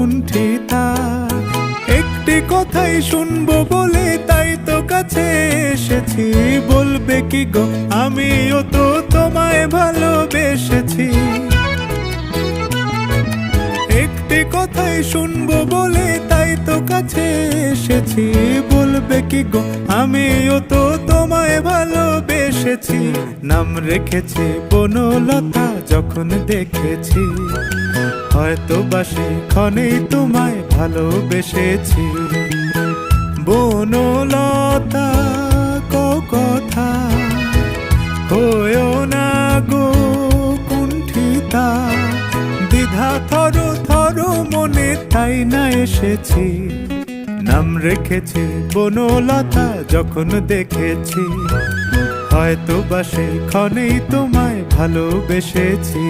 কুণ্ঠিতা। একটি কথাই শুনবো বলে তাই তো কাছে এসেছি, বলবে কি গো আমিও তো তোমায় ভালোবেসেছি। একটি কথাই শুনবো বলে তাই তো কাছে এসেছি, বলবে কি গো আমিও তো তোমায় ভালোবেসেছি। নাম রেখেছি বনলতা যখন দেখেছি, হয়তো বা সেক্ষণেই তোমায় ভালোবেসেছি। বনলতা কথা হয়েও না গো কুণ্ঠিতা, দ্বিধা থর থর মনে তাই না এসেছি। নাম রেখেছি বনলতা যখন দেখেছি, হয়তো বা সেক্ষণেই তোমায় ভালোবেসেছি।